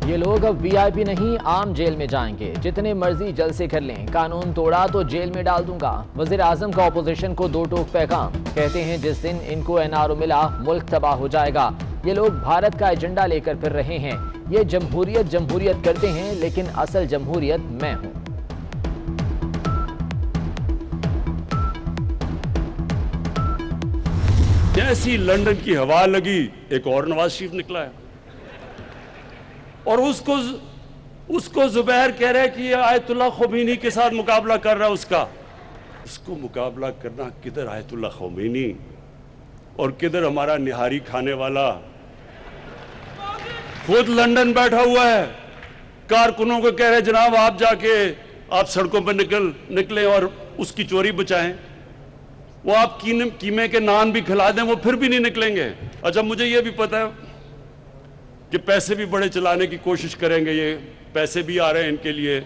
ये लोग अब वीआईपी नहीं आम जेल में जाएंगे, जितने मर्जी जलसे कर लें, कानून तोड़ा तो जेल में डाल दूंगा। वजीर आजम का ऑपोजिशन को दो टोक पैगाम, कहते हैं जिस दिन इनको एनआरओ मिला मुल्क तबाह हो जाएगा। ये लोग भारत का एजेंडा लेकर फिर रहे हैं। ये जमहूरियत जमहूरियत करते हैं, लेकिन असल जमहूरियत मैं हूं। जैसी लंदन की हवा लगी, एक और नवाज शरीफ निकला है और उसको जुबैर कह रहा है कि ये आयतुल्लाह खोमेनी के साथ मुकाबला कर रहा है उसको मुकाबला करना किधर आयतुल्लाह खोमेनी और किधर हमारा निहारी खाने वाला खुद लंदन बैठा हुआ है। कारकुनों को कह रहे जनाब आप जाके आप सड़कों पर निकले और उसकी चोरी बचाएं। वो आप कीमे के नान भी खिला दें, वो फिर भी नहीं निकलेंगे। अच्छा, मुझे ये भी पता है कि पैसे भी बड़े चलाने की कोशिश करेंगे, ये पैसे भी आ रहे हैं इनके लिए।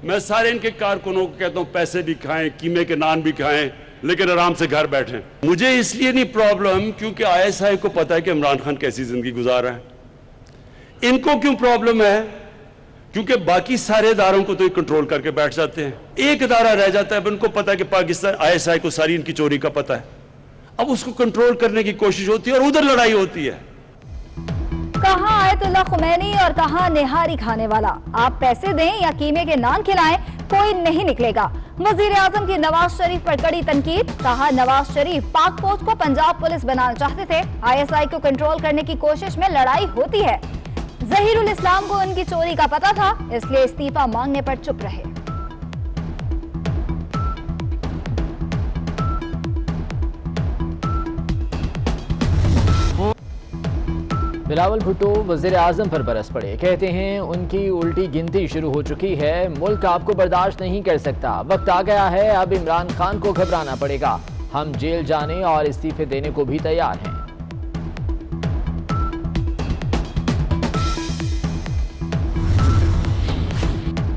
मैं सारे इनके कारकुनों को कहता हूं पैसे भी खाएं, कीमे के नान भी खाएं, लेकिन आराम से घर बैठें। मुझे इसलिए नहीं प्रॉब्लम क्योंकि आईएसआई को पता है कि इमरान खान कैसी जिंदगी गुजार रहे हैं। इनको क्यों प्रॉब्लम है? क्योंकि बाकी सारे इदारों को तो ये कंट्रोल करके बैठ जाते हैं, एक इदारा रह जाता है। अब इनको पता है कि पाकिस्तान आईएसआई को सारी इनकी चोरी का पता है। अब उसको कंट्रोल करने की कोशिश होती है और उधर लड़ाई होती है। कहां आयतुल्लाह खुमैनी और कहां निहारी खाने वाला। आप पैसे दें या कीमे के नान खिलाएं, कोई नहीं निकलेगा। वजीर आजम की नवाज शरीफ पर कड़ी तनकीद। कहा नवाज शरीफ पाक फौज को पंजाब पुलिस बनाना चाहते थे, आईएसआई को कंट्रोल करने की कोशिश में लड़ाई होती है। जहीरुल इस्लाम को उनकी चोरी का पता था, इसलिए इस्तीफा मांगने पर चुप रहे। बिलावल भुट्टो वजीर आजम पर बरस पड़े, कहते हैं उनकी उल्टी गिनती शुरू हो चुकी है, मुल्क आपको बर्दाश्त नहीं कर सकता। वक्त आ गया है, अब इमरान खान को घबराना पड़ेगा। हम जेल जाने और इस्तीफे देने को भी तैयार हैं।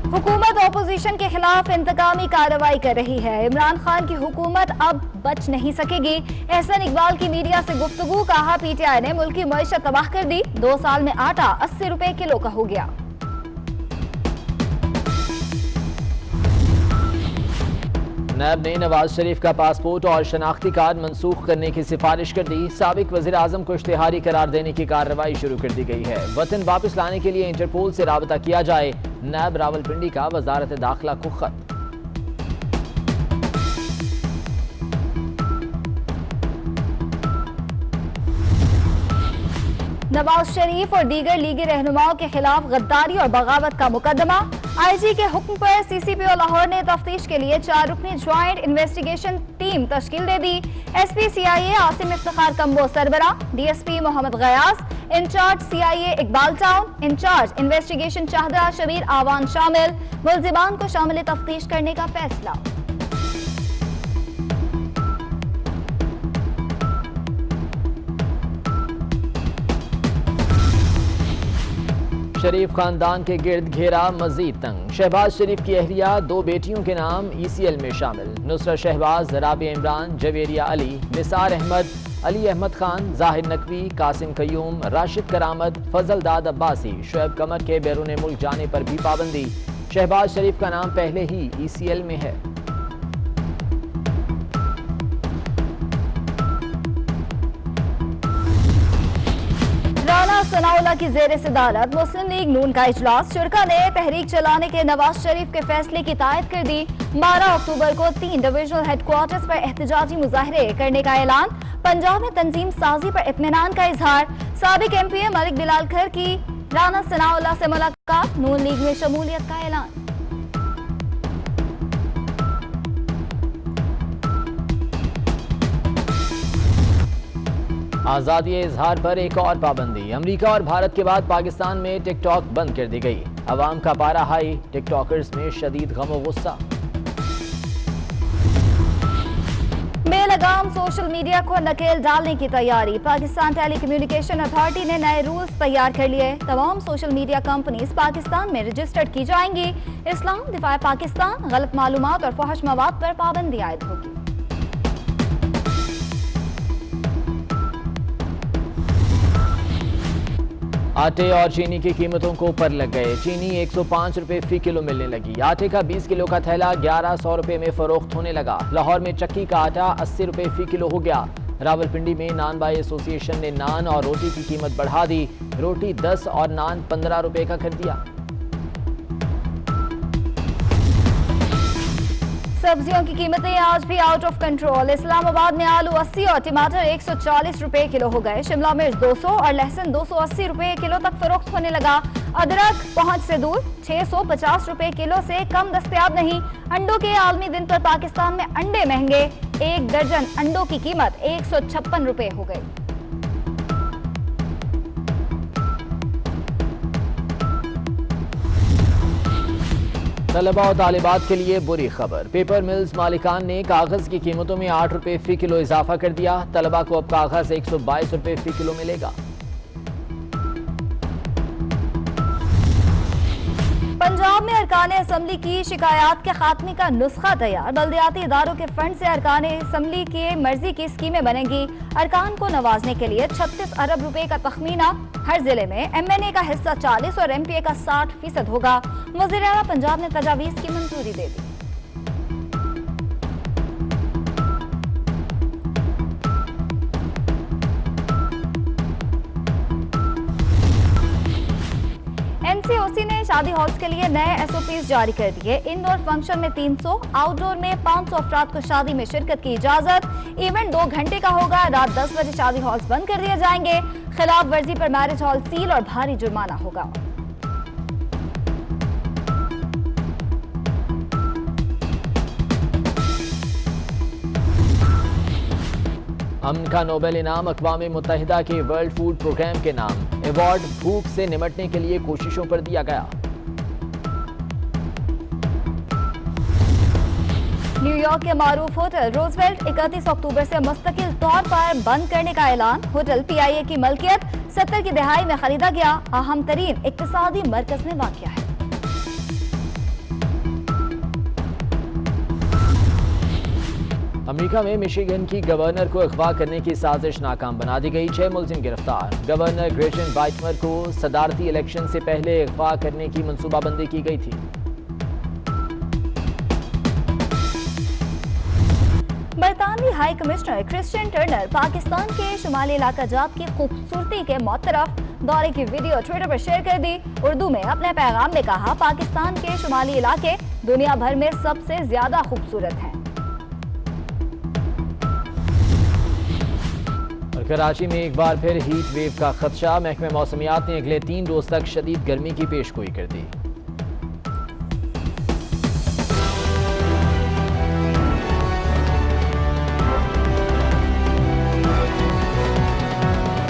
हुकूमत ऑपोजिशन के खिलाफ इंतकामी कार्रवाई कर रही है। इमरान खान की हुकूमत अब बच नहीं सकेगी। एहसन इकबाल की मीडिया से गुफ्तगू। कहा पीटीआई ने मुल्क की मईशत तबाह कर दी, 2 साल में आटा 80 रुपए किलो का हो गया। नैब ने नवाज शरीफ का पासपोर्ट और शनाख्ती कार्ड मंसूख करने की सिफारिश कर दी। साबिक वजीर आजम को इश्तिहारी करार देने की कार्रवाई शुरू कर दी गई है। वतन वापस लाने के लिए इंटरपोल से राबता किया जाए। नैब रावलपिंडी का वजारत दाखिला को खत। नवाज शरीफ और दीगर लीगी रहनुमाओं के खिलाफ गद्दारी और बगावत का मुकदमा। आईजी के हुक्म पर सीसीपीओ लाहौर ने तफ्तीश के लिए 4 रुकनी ज्वाइंट इन्वेस्टिगेशन टीम तश्कील दे दी। एसपी सीआईए आसिम इफ्तिखार कंबो सरबरा, DSP Mohammad Ghayas, incharge CIA Iqbal town, incharge investigation Shahdara Shabbir Awan शामिल। मुल्जिमान को शामिल तफ्तीश करने का फैसला। शरीफ खानदान के गिर्द घेरा मजीद तंग। शहबाज शरीफ की अहलिया 2 बेटियों के नाम ईसीएल में शामिल। नुसरत शहबाज, राबिया इमरान, जवेरिया अली, निसार अहमद, अली अहमद खान, जाहिर नकवी, कासिम कयूम, राशिद करामत, फजल दाद अब्बासी, शुएब कमर के बैरून मुल्क जाने पर भी पाबंदी। शहबाज शरीफ का नाम पहले ही ईसीएल में है। राना सनाउल्लाह की जेर सदारत मुस्लिम लीग नून का इजलास। शुरा ने तहरीक चलाने के नवाज शरीफ के फैसले की तायद कर दी। 12 अक्टूबर को 3 डिविजनल हेडक्वार्टर्स पर एहतजाजी मुजाहरे करने का ऐलान। पंजाब में तंजीम साजी पर इत्मीनान का इजहार। साबिक एमपीए मलिक बिलाल खर की राना सनाउल्लाह से मुलाकात। नून लीग में शमूलियत का ऐलान। आज़ादी इजहार पर एक और पाबंदी। अमेरिका और भारत के बाद पाकिस्तान में टिकटॉक बंद कर दी गई। अवाम का पारा हाई, टिकटॉकर्स में शदीद गम व गुस्सा। बेलगाम सोशल मीडिया को नकेल डालने की तैयारी। पाकिस्तान टेली कम्युनिकेशन अथॉरिटी ने नए रूल्स तैयार कर लिए। तमाम सोशल मीडिया कंपनीज पाकिस्तान में रजिस्टर्ड की जाएंगी। इस्लाम, दिफा पाकिस्तान, गलत मालूमात और फहश मवाद पर पाबंदी आयद होगी। आटे और चीनी की कीमतों को ऊपर लग गए। चीनी 105 रुपए फी किलो मिलने लगी। आटे का 20 किलो का थैला 1100 रुपए में फरोख्त होने लगा। लाहौर में चक्की का आटा 80 रुपए फी किलो हो गया। रावलपिंडी में नान बाई एसोसिएशन ने नान और रोटी की कीमत बढ़ा दी। रोटी 10 और नान 15 रुपए का कर दिया। सब्जियों की कीमतें आज भी आउट ऑफ कंट्रोल। इस्लामाबाद में आलू 80 और टमाटर 140 रुपए किलो हो गए। शिमला मिर्च 200 और लहसुन 280 रुपए किलो तक फरोख्त होने लगा। अदरक पहुंच से दूर 650 रुपए किलो से कम दस्तयाब नहीं। अंडों के आलमी दिन पर पाकिस्तान में अंडे महंगे। 1 दर्जन अंडों की कीमत 156 रुपए हो गई। तलबा और तालिबात के लिए बुरी खबर। पेपर मिल्स मालिकान ने कागज की कीमतों में 8 रुपए फी किलो इजाफा कर दिया। तलबा को अब कागज 122 रुपए फी किलो मिलेगा। पंजाब में अरकान असम्बली की शिकायत के खात्मे का नुस्खा तैयार। बल्दियाती इदारों के फंड से अरकान असम्बली की मर्जी की स्कीमें बनेंगी। अरकान को नवाजने के लिए 36 अरब रुपए का तखमीना। हर जिले में MNA का हिस्सा 40 और MPA का 60% होगा। वज़ीर-ए-आला पंजाब ने तजावीज़ की मंजूरी दे दी। NCOC ने शादी हॉल्स के लिए नए SOPs जारी कर दिए। इंडोर फंक्शन में 300, आउटडोर में 500 अफराद को शादी में शिरकत की इजाजत। इवेंट 2 घंटे का होगा। रात 10 बजे शादी हॉल्स बंद कर दिए जाएंगे। खिलाफ वर्जी पर मैरिज हॉल सील और भारी जुर्माना होगा। अमन का नोबेल इनाम अक़वाम मुत्तहिदा के वर्ल्ड फूड प्रोग्राम के नाम। अवार्ड भूख से निमटने के लिए कोशिशों पर दिया गया। न्यूयॉर्क के मारूफ होटल रोजवेल्ट 31 अक्टूबर से मुस्तकिल तौर पर बंद करने का ऐलान। होटल PIA की मलकियत 70 की दहाई में खरीदा गया। अहम तरीन इक्तिसादी मरकज में वाक़या है। अमेरिका में मिशिगन की गवर्नर को अगवा करने की साजिश नाकाम बना दी गई। 6 मुलजिम गिरफ्तार। गवर्नर ग्रेचन वाइटमर को सदारती इलेक्शन से पहले अगवा करने की मंसूबाबंदी की गई थी। बरतानवी high commissioner Christian Turner Pakistan के शुमाली इलाका जात की खूबसूरती के मुतरफ दौरे की वीडियो ट्विटर पर शेयर कर दी। उर्दू में अपने पैगाम में कहा, पाकिस्तान के शुमाली इलाके दुनिया भर में सबसे ज्यादा खूबसूरत हैं। और कराची में एक बार फिर हीट वेव का खदशा। महकमे मौसमियात ने अगले 3 रोज तक शदीद गर्मी की पेशगोई कर दी।